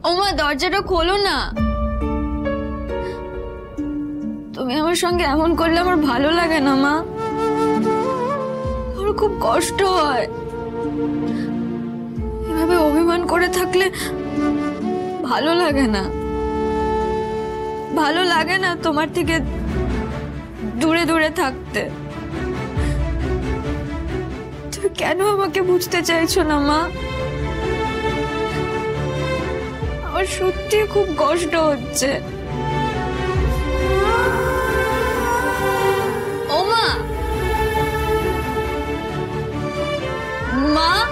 ওমা দরজাটা খোলো না। তুমি আমার সঙ্গে এমন করলে আমার ভালো লাগে না মা। আমার খুব কষ্ট হয়। এভাবে অভিমান করে থাকলে ভালো লাগে না। ভালো লাগে না তোমার থেকে দূরে দূরে থাকতে। তুমি কেন আমাকে বুঝতে চাইছো না মা? আমার সত্যি খুব কষ্ট হচ্ছে। ও মা, মা।